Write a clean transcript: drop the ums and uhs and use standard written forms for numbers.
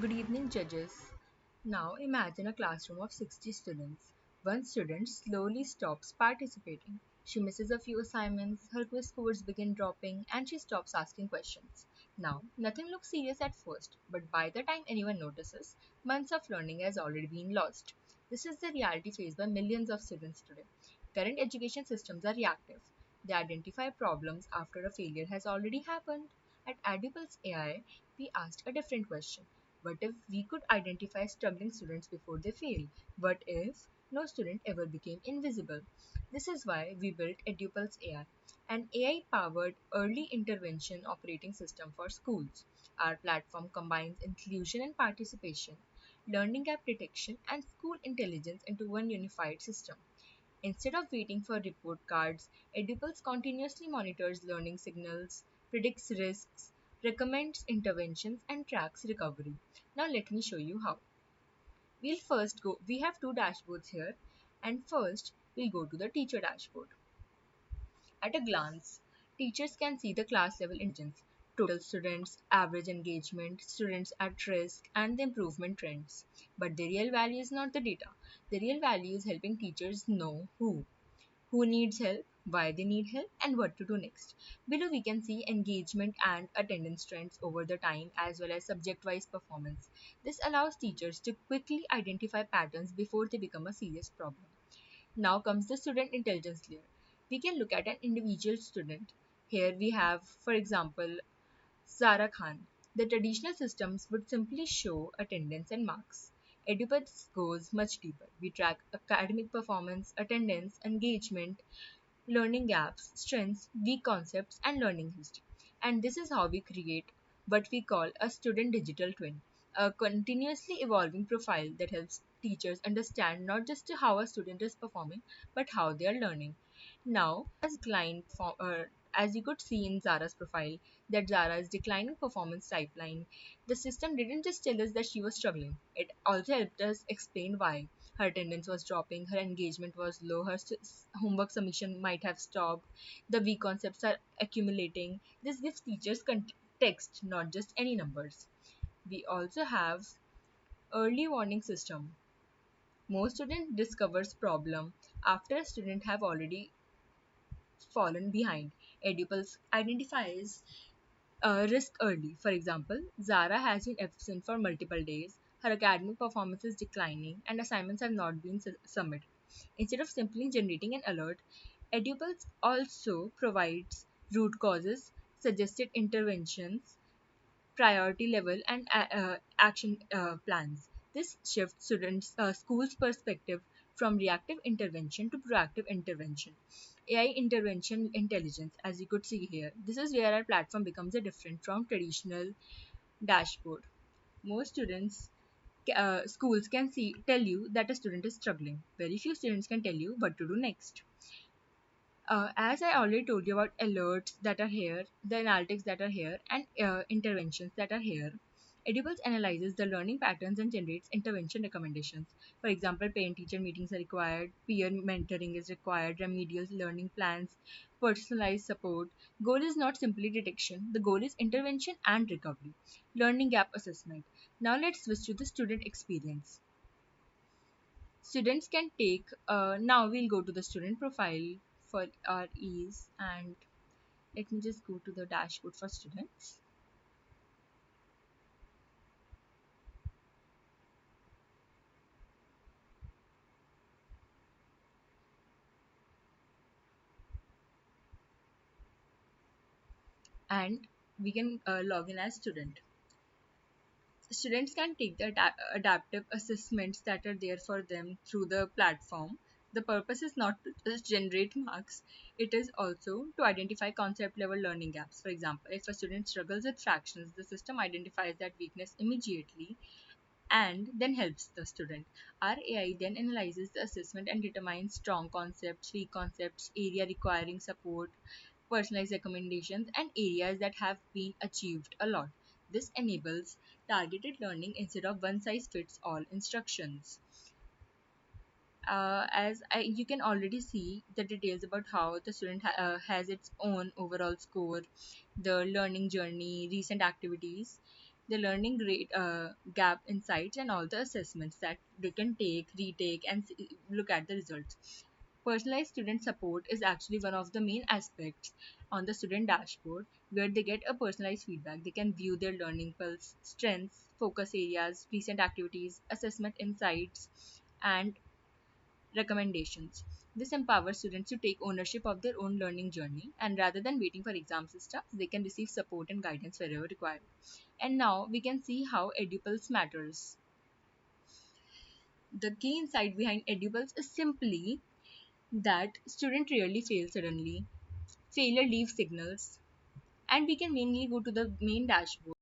Good evening, judges. Now imagine a classroom of 60 students. One student slowly stops participating. She misses a few assignments, her quiz scores begin dropping, and she stops asking questions. Now, nothing looks serious at first, but by the time anyone notices, months of learning has already been lost. This is the reality faced by millions of students today. Current education systems are reactive. They identify problems after a failure has already happened. At EduPulse AI, we asked a different question. What if we could identify struggling students before they fail? What if no student ever became invisible? This is why we built EduPulse AI, an AI powered early intervention operating system for schools. Our platform combines inclusion and participation, learning gap detection, and school intelligence into one unified system. Instead of waiting for report cards, EduPulse continuously monitors learning signals, predicts risks, recommends interventions, and tracks recovery. Now let me show you how. We have two dashboards here, and first we'll go to the teacher dashboard. At a glance, teachers can see the class level intelligence, total students, average engagement, students at risk, and the improvement trends. But the real value is not the data. The real value is helping teachers know who needs help, why they need help, and what to do next. Below, we can see engagement and attendance trends over the time as well as subject wise performance. This allows teachers to quickly identify patterns before they become a serious problem. Now comes the student intelligence layer. We can look at an individual student. Here we have, for example, Zara Khan. The traditional systems would simply show attendance and marks. EduPath goes much deeper. We track academic performance, attendance, engagement, learning gaps, strengths, weak concepts, and learning history. And this is how we create what we call a student digital twin, a continuously evolving profile that helps teachers understand not just how a student is performing, but how they are learning. Now, as you could see in Zara's profile, that Zara's declining performance pipeline, the system didn't just tell us that she was struggling, it also helped us explain why. Her attendance was dropping, her engagement was low, her homework submission might have stopped, the weak concepts are accumulating. This gives teachers context, not just any numbers. We also have early warning system. Most student discovers problem after a student have already fallen behind. EduPulse identifies risk early. For example, Zara has been absent for multiple days, her academic performance is declining, and assignments have not been submitted. Instead of simply generating an alert, EduPulse also provides root causes, suggested interventions, priority level, and action plans. This shifts schools' perspective from reactive intervention to proactive intervention. AI intervention intelligence, as you could see here, this is where our platform becomes a different from traditional dashboard. Most schools can tell you that a student is struggling. Very few students can tell you what to do next. As I already told you about alerts that are here, the analytics that are here, and interventions that are here, Edibles analyzes the learning patterns and generates intervention recommendations. For example, parent-teacher meetings are required, peer mentoring is required, remedial learning plans, personalized support. Goal is not simply detection, the goal is intervention and recovery. Learning gap assessment. Now let's switch to the student experience. Students can take, now we'll go to the student profile for our ease, and let me just go to the dashboard for students. And we can log in as student. Students can take the adaptive assessments that are there for them through the platform. The purpose is not to just generate marks, it is also to identify concept level learning gaps. For example, if a student struggles with fractions, the system identifies that weakness immediately and then helps the student. Our AI then analyzes the assessment and determines strong concepts, weak concepts, area requiring support, personalized recommendations, and areas that have been achieved a lot. This enables targeted learning instead of one size fits all instructions. You can already see the details about how the student has its own overall score, the learning journey, recent activities. the learning rate gap insights, and all the assessments that they can take, retake, and look at the results. Personalized student support is actually one of the main aspects on the student dashboard, where they get a personalized feedback. They can view their learning pulse, strengths, focus areas, recent activities, assessment insights, and recommendations. This empowers students to take ownership of their own learning journey, and rather than waiting for exam systems, they can receive support and guidance wherever required. And now we can see how EduPulse matters. The key insight behind EduPulse is simply that student rarely fail suddenly. Failure leaves signals, and we can mainly go to the main dashboard.